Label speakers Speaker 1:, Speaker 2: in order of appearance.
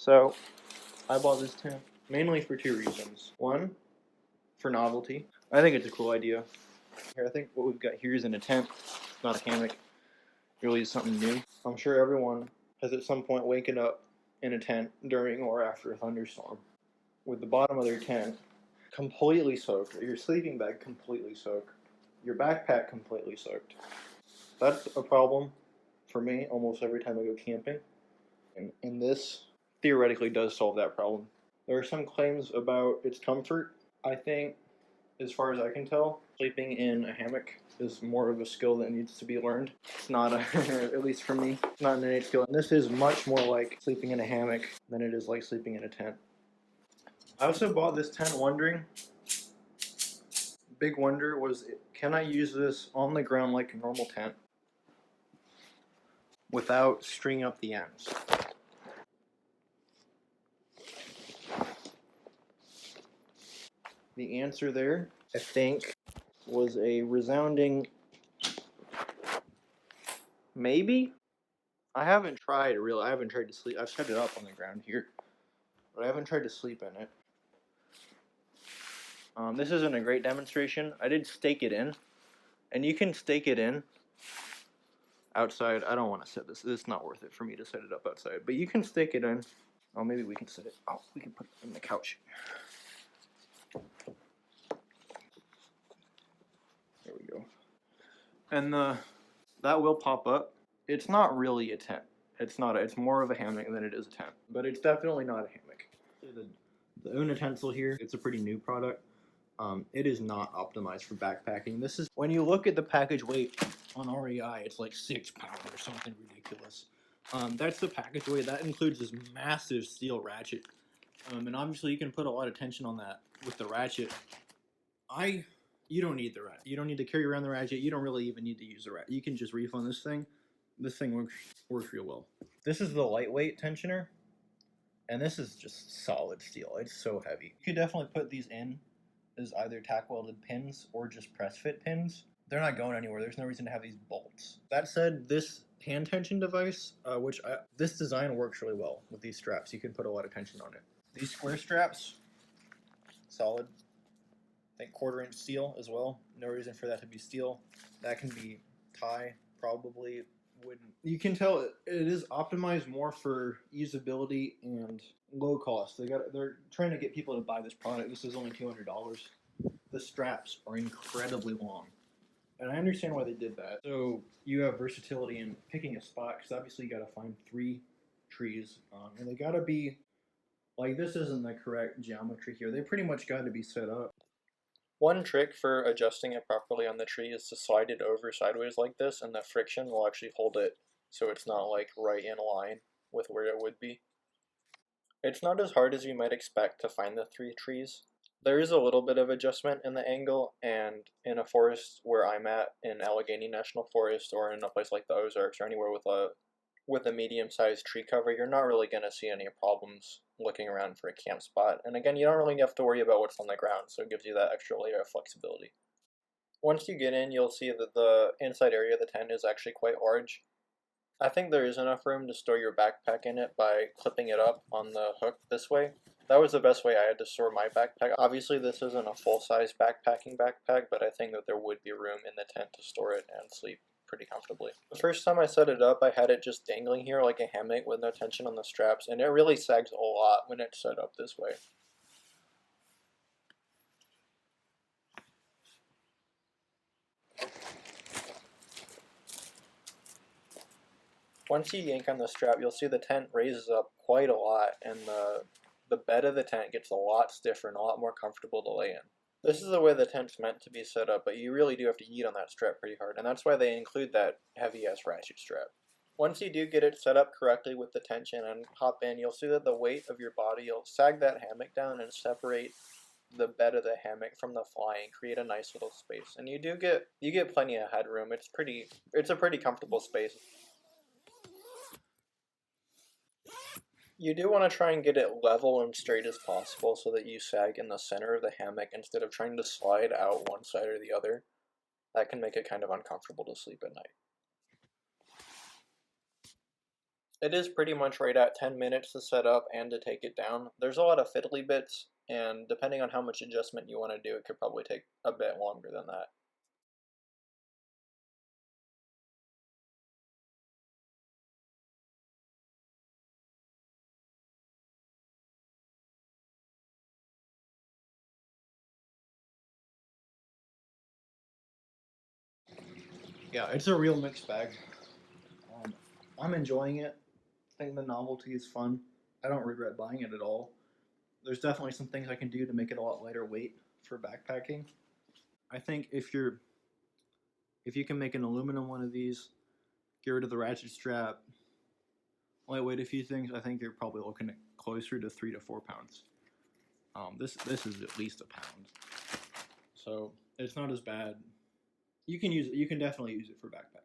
Speaker 1: So, I bought this tent mainly for two reasons. One, for novelty. I think it's a cool idea. Here, I think what we've got here isn't a tent, not a hammock. It really is something new. I'm sure everyone has at some point waken up in a tent during or after a thunderstorm with the bottom of their tent completely soaked, your sleeping bag completely soaked, your backpack completely soaked. That's a problem for me almost every time I go camping. And this theoretically does solve that problem. There are some claims about its comfort. I think, as far as I can tell, sleeping in a hammock is more of a skill that needs to be learned. It's not, at least for me, it's not an innate skill. And this is much more like sleeping in a hammock than it is like sleeping in a tent. I also bought this tent wondering, big wonder was, can I use this on the ground like a normal tent without stringing up the ends? The answer there, I think, was a resounding maybe. I haven't tried to sleep. I've set it up on the ground here, but I haven't tried to sleep in it. This isn't a great demonstration. I did stake it in, and you can stake it in outside. I don't want to set this. It's not worth it for me to set it up outside, but you can stake it in. Oh, maybe we can set it. Oh, we can put it on the couch. There we go. And that will pop up. It's not really a tent. It's not. It's more of a hammock than it is a tent, but it's definitely not a hammock. The UNA Tentsile here, it's a pretty new product. It is not optimized for backpacking. This is, when you look at the package weight on REI, it's like 6 pounds or something ridiculous. That's the package weight. That includes this massive steel ratchet. And obviously you can put a lot of tension on that with the ratchet. You don't need the ratchet. You don't need to carry around the ratchet. You don't really even need to use the ratchet. You can just reef on this thing. This thing works real well. This is the lightweight tensioner. And this is just solid steel. It's so heavy. You could definitely put these in as either tack welded pins or just press fit pins. They're not going anywhere. There's no reason to have these bolts. That said, this hand tension device, this design works really well with these straps. You can put a lot of tension on it. These square straps, solid. I think 1/4 inch steel as well. No reason for that to be steel. That can be tie, probably wouldn't. You can tell it is optimized more for usability and low cost. They're trying to get people to buy this product. This is only $200. The straps are incredibly long, and I understand why they did that. So you have versatility in picking a spot, because obviously you got to find 3 trees, and they got to be like, this isn't the correct geometry here. They pretty much got to be set up. One trick for adjusting it properly on the tree is to slide it over sideways like this, and the friction will actually hold it so it's not like right in line with where it would be. It's not as hard as you might expect to find the 3 trees. There is a little bit of adjustment in the angle, and in a forest where I'm at, in Allegheny National Forest, or in a place like the Ozarks, or anywhere with a medium-sized tree cover, you're not really going to see any problems looking around for a camp spot. And again, you don't really have to worry about what's on the ground, so it gives you that extra layer of flexibility. Once you get in, you'll see that the inside area of the tent is actually quite large. I think there is enough room to store your backpack in it by clipping it up on the hook this way. That was the best way I had to store my backpack. Obviously this isn't a full-size backpacking backpack, but I think that there would be room in the tent to store it and sleep pretty comfortably. The first time I set it up, I had it just dangling here like a hammock with no tension on the straps, and it really sags a lot when it's set up this way. Once you yank on the strap, you'll see the tent raises up quite a lot, and the bed of the tent gets a lot stiffer and a lot more comfortable to lay in. This is the way the tent's meant to be set up, but you really do have to yeet on that strap pretty hard, and that's why they include that heavy-ass ratchet strap. Once you do get it set up correctly with the tension and hop in, you'll see that the weight of your body, you'll sag that hammock down and separate the bed of the hammock from the fly and create a nice little space. And you get plenty of headroom. It's a pretty comfortable space. You do want to try and get it level and straight as possible so that you sag in the center of the hammock instead of trying to slide out one side or the other. That can make it kind of uncomfortable to sleep at night. It is pretty much right at 10 minutes to set up and to take it down. There's a lot of fiddly bits, and depending on how much adjustment you want to do, it could probably take a bit longer than that. Yeah, it's a real mixed bag. I'm enjoying it. I think the novelty is fun. I don't regret buying it at all. There's definitely some things I can do to make it a lot lighter weight for backpacking. I think if you can make an aluminum one of these, get rid of the ratchet strap, lightweight a few things, I think you're probably looking at closer to 3 to 4 pounds. This is at least a pound, so it's not as bad. You can use it. You can definitely use it for backpacking.